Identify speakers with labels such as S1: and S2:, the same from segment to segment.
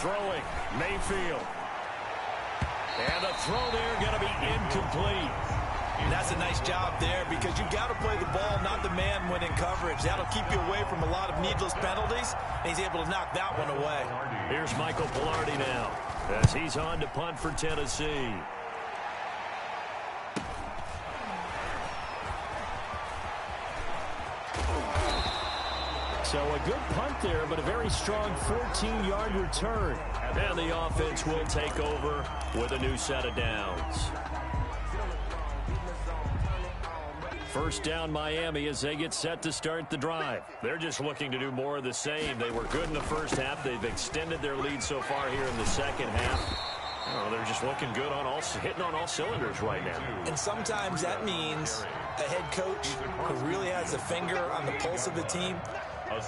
S1: throwing. Mayfield. And the throw there going to be incomplete.
S2: And that's a nice job there because you've got to play the ball, not the man when in coverage. That'll keep you away from a lot of needless penalties, and he's able to knock that one away.
S1: Here's Michael Palardy now as he's on to punt for Tennessee. So a good punt there, but a very strong 14-yard return. And the offense will take over with a new set of downs. First down Miami as they get set to start the drive. They're just looking to do more of the same. They were good in the first half. They've extended their lead so far here in the second half. Oh, they're just looking good on hitting on all cylinders right now.
S2: And sometimes that means a head coach who really has a finger on the pulse of the team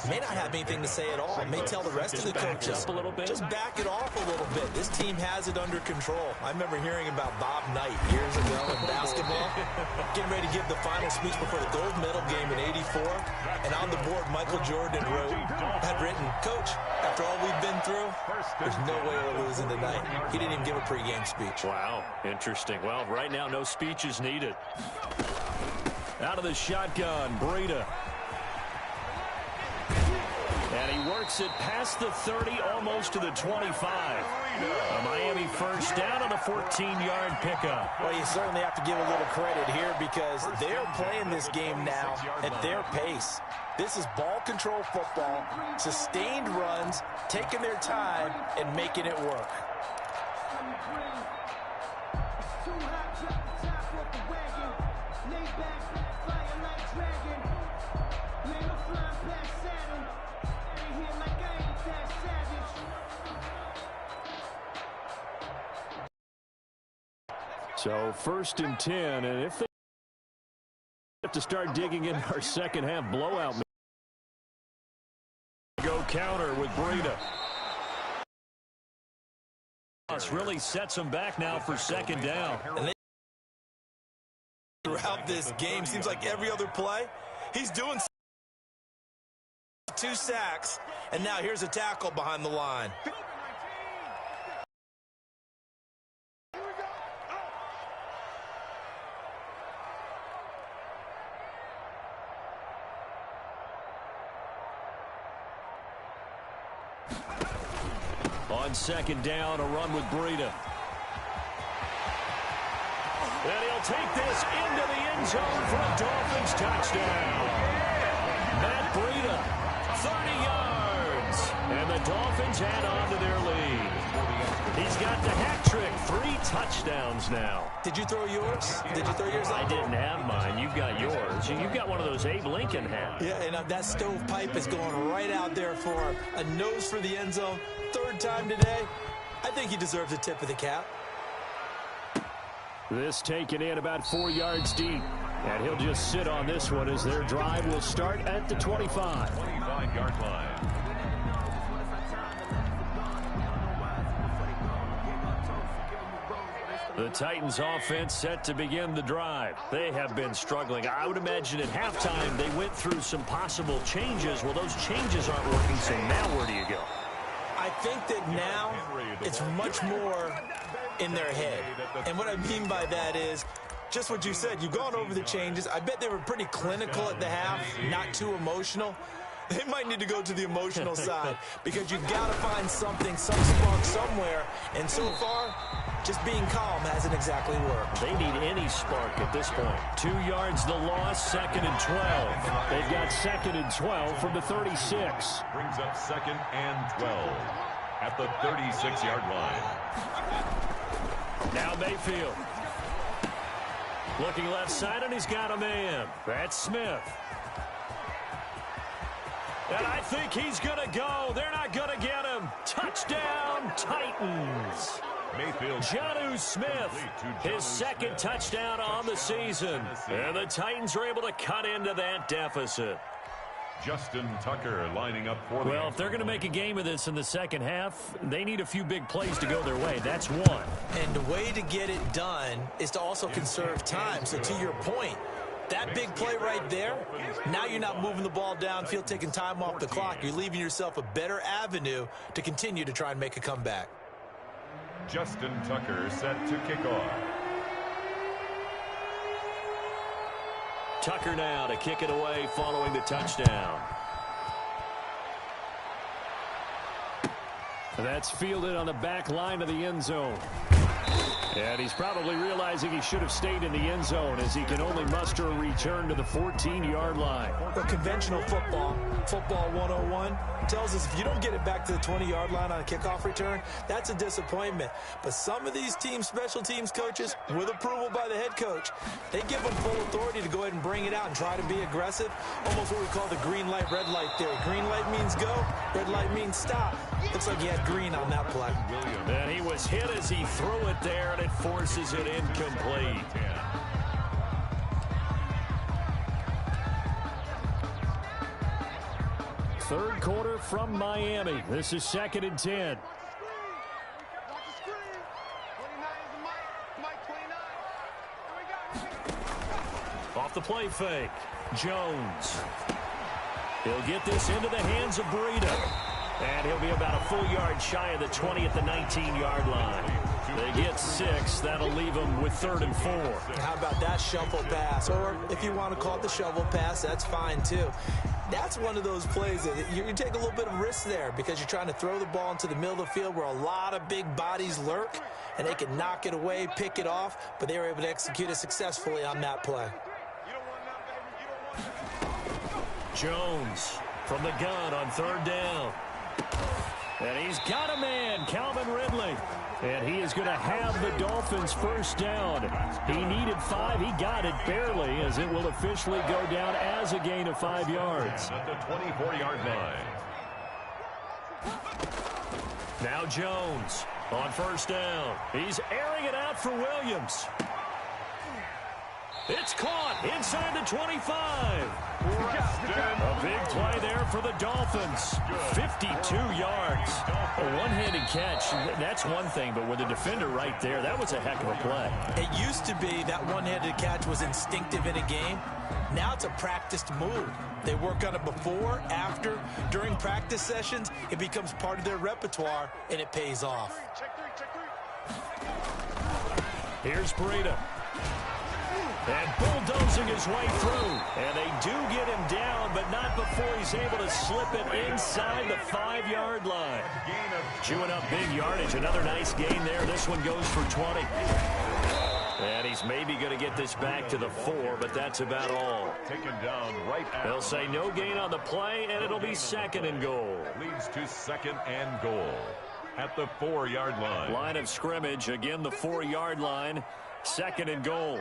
S2: may not have anything to say at all. May tell the rest of the coaches, just back it off a little bit. This team has it under control. I remember hearing about Bob Knight years ago in basketball, getting ready to give the final speech before the gold medal game in '84. And on the board, Michael Jordan had written, "Coach, after all we've been through, there's no way we're losing tonight." He didn't even give a pregame speech.
S1: Wow, interesting. Well, right now, no speech is needed. Out of the shotgun, Breida. And he works it past the 30, almost to the 25. A Miami first down on a 14-yard pickup.
S2: Well, you certainly have to give a little credit here because they're playing this game now at their pace. This is ball control football, sustained runs, taking their time, and making it work.
S1: So first and 10, and if they have to start digging in our second half blowout, go counter with Breida. Really sets them back now for second down.
S2: And throughout this game, seems like every other play, he's doing 2 sacks, and now here's a tackle behind the line.
S1: On second down, a run with Breida. And he'll take this into the end zone for a Dolphins touchdown. Matt Breida, 30 yards. And the Dolphins add on to their lead. He's got the hat trick, 3 touchdowns now.
S2: Did you throw yours? Did you throw yours out?
S1: I didn't have mine. You've got yours. You've got one of those Abe Lincoln hats.
S2: Yeah, and that stovepipe is going right out there for a nose for the end zone. 3rd time today. I think he deserves a tip of the cap.
S1: This taken in about 4 yards deep. And he'll just sit on this one as their drive will start at the 25.
S3: 25-yard line.
S1: The Titans offense set to begin the drive. They have been struggling. I would imagine at halftime they went through some possible changes. Well, those changes aren't working, so now where do you go?
S2: I think that now it's much more in their head. And what I mean by that is just what you said. You've gone over the changes. I bet they were pretty clinical at the half, not too emotional. They might need to go to the emotional side because you've got to find something, some spark somewhere. And so far, just being calm hasn't exactly worked.
S1: They need any spark at this point. 2 yards the loss, 2nd and 12. They've got 2nd and 12 from the 36.
S3: Brings up 2nd and 12 at the 36-yard line.
S1: Now Mayfield. Looking left side, and he's got a man. That's Smith. And I think he's going to go. They're not going to get him. Touchdown, Titans.
S3: Mayfield.
S1: Jonnu Smith, his 2nd touchdown on the season. And the Titans are able to cut into that deficit.
S3: Justin Tucker lining up for them.
S1: Well, if they're going to make a game of this in the second half, they need a few big plays to go their way. That's one.
S2: And the way to get it done is to also conserve time. So to your point, That big play right there, now you're not moving the ball downfield, taking time off the clock. You're leaving yourself a better avenue to continue to try and make a comeback.
S3: Justin Tucker set to kick off.
S1: Tucker now to kick it away following the touchdown. That's fielded on the back line of the end zone. And he's probably realizing he should have stayed in the end zone as he can only muster a return to the 14-yard line.
S2: Well, conventional football 101, tells us if you don't get it back to the 20-yard line on a kickoff return, that's a disappointment. But some of these teams, special teams coaches, with approval by the head coach, they give them full authority to go ahead and bring it out and try to be aggressive. Almost what we call the green light, red light theory. Green light means go, red light means stop. Looks like he had green on that play.
S1: And he was hit as he threw it there, and it forces it incomplete. Third quarter from Miami. This is 2nd and 10. Off the play fake. Jones. He'll get this into the hands of Breida. And he'll be about a full yard shy of the 20 at the 19-yard line. They get 6. That'll leave them with 3rd and 4.
S2: How about that shuffle pass? Or if you want to call it the shovel pass, that's fine too. That's one of those plays that you take a little bit of risk there because you're trying to throw the ball into the middle of the field where a lot of big bodies lurk, and they can knock it away, pick it off, but they were able to execute it successfully on that play.
S1: Jones from the gun on 3rd down. And he's got a man, Calvin Ridley. And he is going to have the Dolphins first down. He needed 5. He got it barely, as it will officially go down as a gain of 5 yards.
S3: At the 24-yard line.
S1: Now Jones on 1st down. He's airing it out for Williams. It's caught inside the 25. A big play there for the Dolphins. 52 yards. A one-handed catch, that's one thing, but with a defender right there, that was a heck of a play.
S2: It used to be that one-handed catch was instinctive in a game. Now it's a practiced move. They work on it before, after, during practice sessions. It becomes part of their repertoire, and it pays off.
S1: Here's Breida. And bulldozing his way through. And they do get him down, but not before he's able to slip it inside the 5-yard line. Chewing up big yardage. Another nice gain there. This one goes for 20. And he's maybe going to get this back to the 4, but that's about all.
S3: Taken down right at
S1: They'll say no gain on the play, and it'll be 2nd and goal.
S3: Leads to 2nd and goal at the 4-yard line.
S1: Line of scrimmage, again the 4-yard line. 2nd and goal.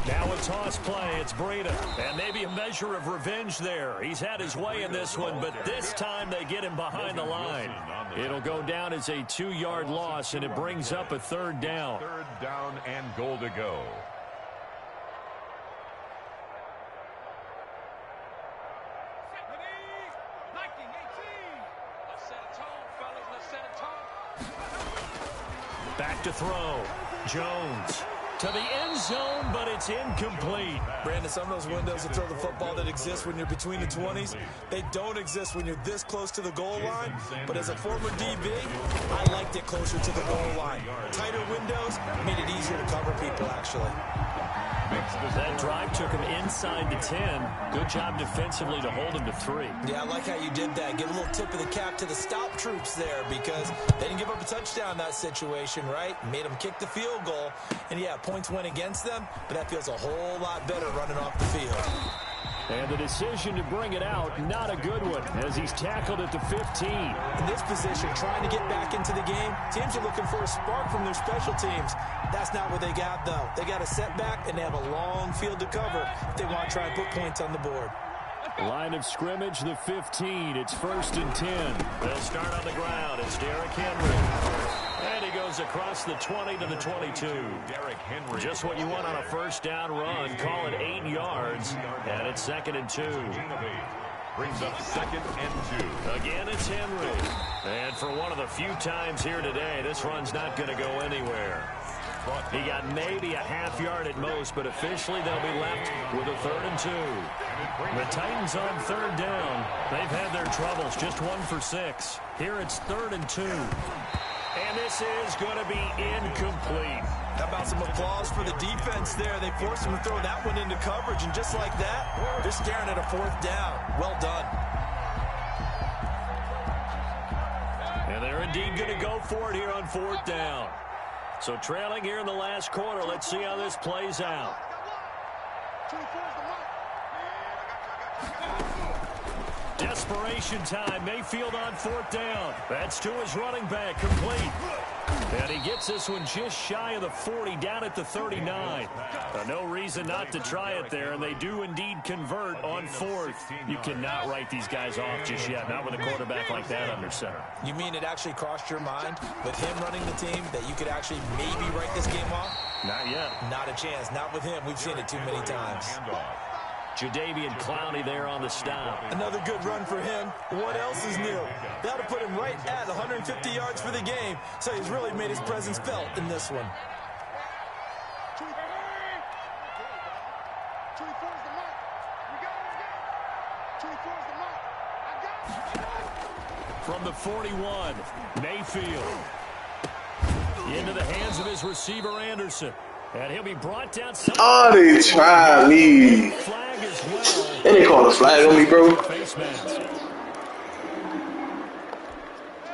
S1: Now a toss play. It's Breida. And maybe a measure of revenge there. He's had his way in this one, but this time they get him behind the line. It'll go down as a 2-yard loss, and it brings up a 3rd down.
S3: 3rd down and goal to go.
S1: Back to throw. Jones to the end zone, but it's incomplete.
S2: Brandon, some of those windows to throw the football that exist when you're between the 20s, they don't exist when you're this close to the goal line. But as a former DB, I liked it closer to the goal line. Tighter windows made it easier to cover people, actually.
S1: That drive took him inside the 10. Good job defensively to hold him to 3.
S2: Yeah, I like how you did that. Give a little tip of the cap to the stop troops there because they didn't give up a touchdown in that situation, right? Made them kick the field goal. And, yeah, points went against them, but that feels a whole lot better running off the field.
S1: And the decision to bring it out, not a good one, as he's tackled at the 15.
S2: In this position, trying to get back into the game, teams are looking for a spark from their special teams. That's not what they got, though. They got a setback, and they have a long field to cover if they want to try and put points on the board.
S1: Line of scrimmage, the 15. It's 1st and 10. They'll start on the ground. It's Derrick Henry. And he goes across the 20 to the 22.
S3: Derrick Henry.
S1: Just what you want on a 1st down run. Call it 8 yards. And it's 2nd and 2.
S3: Brings up 2nd and 2.
S1: Again, it's Henry. And for one of the few times here today, this run's not going to go anywhere. He got maybe a half yard at most, but officially they'll be left with a 3rd and 2. The Titans on 3rd down. They've had their troubles, just 1 for 6. Here it's 3rd and 2. And this is going to be incomplete.
S2: How about some applause for the defense there? They forced him to throw that one into coverage, and just like that, they're staring at a 4th down. Well done.
S1: And they're indeed going to go for it here on 4th down. So trailing here in the last quarter. Let's see how this plays out. Desperation time. Mayfield on 4th down. That's to his running back. Complete. And he gets this one just shy of the 40, down at the 39. No reason not to try it there, and they do indeed convert on 4th. You cannot write these guys off just yet, not with a quarterback like that under center.
S2: You mean it actually crossed your mind with him running the team that you could actually maybe write this game off?
S1: Not yet.
S2: Not a chance. Not with him. We've seen it too many times.
S1: Jadeveon Clowney there on the stop.
S2: Another good run for him. What else is new? That'll put him right at 150 yards for the game, so he's really made his presence felt in this one.
S1: From the 41, Mayfield. Into the hands of his receiver, Anderson. And he'll be brought down.
S4: Oh, they tried me.
S1: Flag as well.
S4: And they called a flag on me, bro.
S1: Face mask.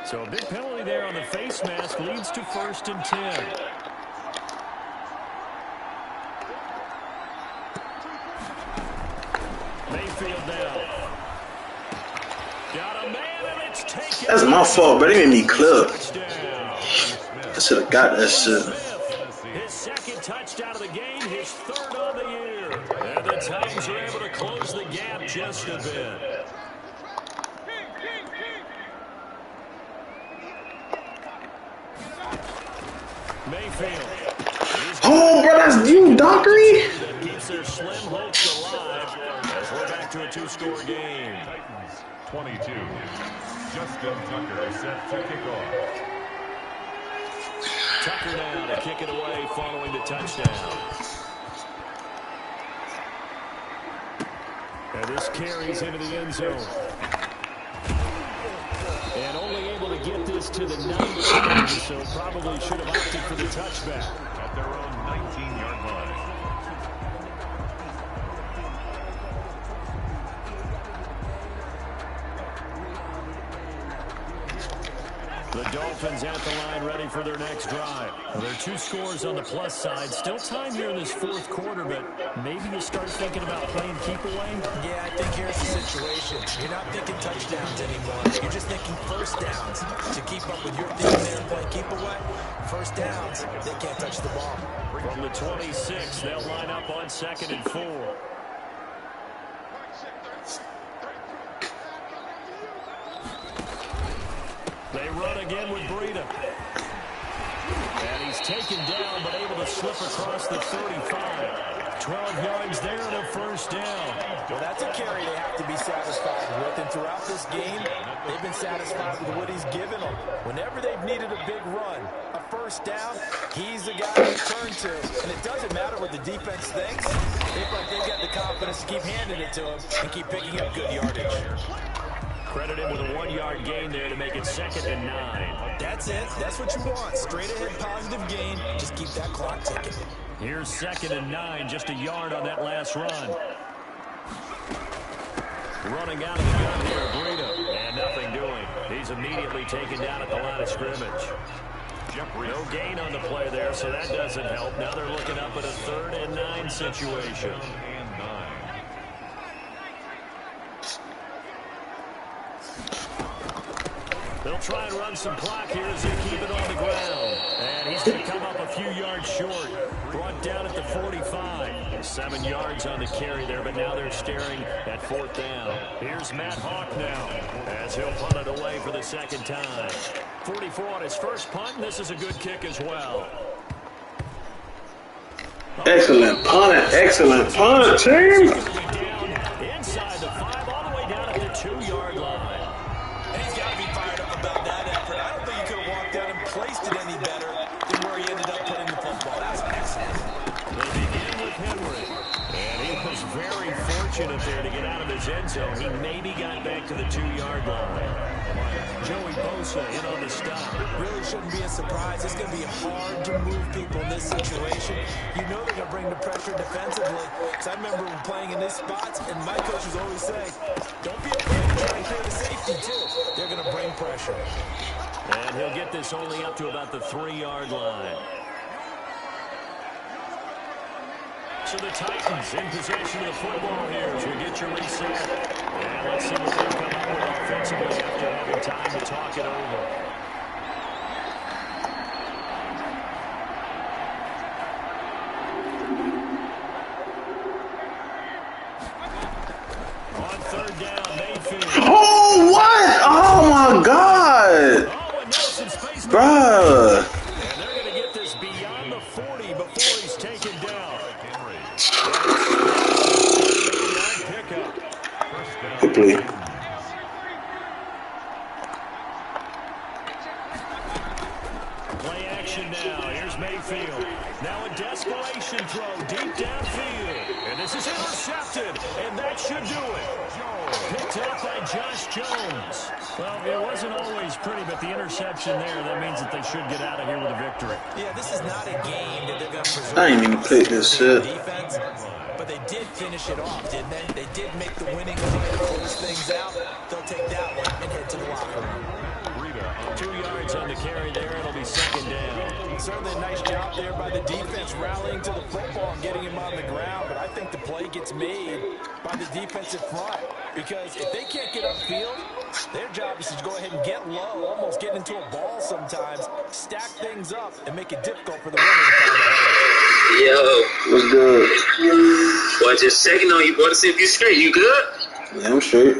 S1: So a big penalty there on the face mask leads to 1st and 10. Mayfield down. Got a man, and it's taken.
S4: That's my fault, bro. They made me clip. I should have got that shit.
S1: His 2nd touchdown of the game, his 3rd on the year. And the Titans are able to close the gap just a bit. Mayfield.
S4: Oh, bro, that's you, Dockery.
S1: Keeps their slim hopes alive as we're back to a 2-score game.
S3: Titans 22. Justin Tucker set to kick off.
S1: Tucker now to kick it away following the touchdown. And this carries into the end zone. And only able to get this to the 19, so probably should have opted for the touchback.
S3: At their own 19-yard line.
S1: The Dolphins at the line ready for their next drive. There are 2 scores on the plus side. Still time here in this 4th quarter, but maybe you start thinking about playing keep away?
S2: Yeah, I think here's the situation. You're not thinking touchdowns anymore. You're just thinking 1st downs. To keep up with your team there and play keep away, 1st downs, they can't touch the ball.
S1: From the 26, they'll line up on 2nd and 4. They run again with Breida. And he's taken down, but able to slip across the 35. 12 yards there and a 1st down.
S2: Well, that's a carry they have to be satisfied with. And throughout this game, they've been satisfied with what he's given them. Whenever they've needed a big run, a 1st down, he's the guy to turn to. And it doesn't matter what the defense thinks. They feel like they've got the confidence to keep handing it to him and keep picking up good yardage.
S1: Credit him with a 1-yard gain there to make it 2nd and 9.
S2: That's it. That's what you want. Straight ahead positive gain. Just keep that clock ticking.
S1: Here's 2nd and 9, just a yard on that last run. Running out of the gun here, Breida. And nothing doing. He's immediately taken down at the line of scrimmage. No gain on the play there, so that doesn't help. Now they're looking up at a 3rd and 9 situation. They'll try and run some clock here as they keep it on the ground. And he's going to come up a few yards short. Brought down at the 45. 7 yards on the carry there, but now they're staring at 4th down. Here's Matt Hawk now as he'll punt it away for the 2nd time. 44 on his first punt, and this is a good kick as well.
S4: Excellent punt, team.
S1: Inside the 5, all the way down at the fortunate there to get out of his end zone. He maybe got back to the 2-yard line. Joey Bosa in on the stop.
S2: Really shouldn't be a surprise. It's going to be hard to move people in this situation. You know they're going to bring the pressure defensively. So I remember playing in these spots, and my coaches always say, don't be afraid to try and clear the safety, too. They're going to bring pressure.
S1: And he'll get this only up to about the 3-yard line. So the Titans in possession of the football here as we get your reset. And let's see what they come up with offensively after having time to talk it over. On 3rd down, Mayfield.
S4: Oh, what? Oh, my God.
S1: Oh, and Nelson space.
S4: Bruh.
S1: And they're going to get this beyond the 40 before he's taken down.
S4: Complete.
S1: Play action now. Here's Mayfield. Now a desperation throw deep downfield. And this is intercepted. And that should do it. Picked up by Josh Jones. Well, it wasn't always pretty, but the interception there, that means that they should get out of here with a victory.
S2: Yeah, this is not a game that they're going to preserve.
S4: I ain't even played this shit.
S2: Defense, but they did finish it off, didn't they? They did make the winning play to close things out. They'll take that one and head to the locker room.
S1: 2 yards on the carry there. It'll be 2nd down.
S2: Certainly a nice job there by the defense rallying to the football and getting him on the ground, but I think the play gets made by the defensive front because if they can't get upfield, their job is to go ahead and get low, almost get into a ball sometimes, stack things up, and make it difficult for the runner to find a hole.
S5: Yo,
S4: What's good?
S5: boy, just checking on you, boy, to see if you straight. You good?
S4: Yeah, I'm straight.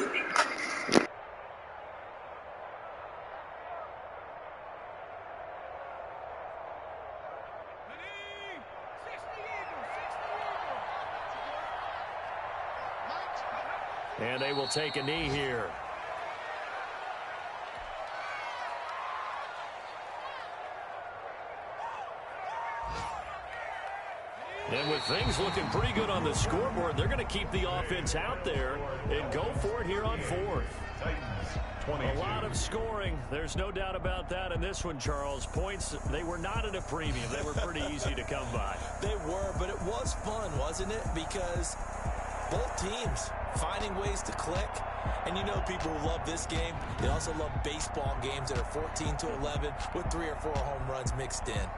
S1: And they will take a knee here. And with things looking pretty good on the scoreboard, they're going to keep the offense out there and go for it here on 4th. A lot of scoring. There's no doubt about that in this one, Charles. Points, they were not at a premium. They were pretty easy to come by.
S2: They were, but it was fun, wasn't it? Because both teams finding ways to click. And you know people who love this game, they also love baseball games that are 14-11 with 3 or 4 home runs mixed in.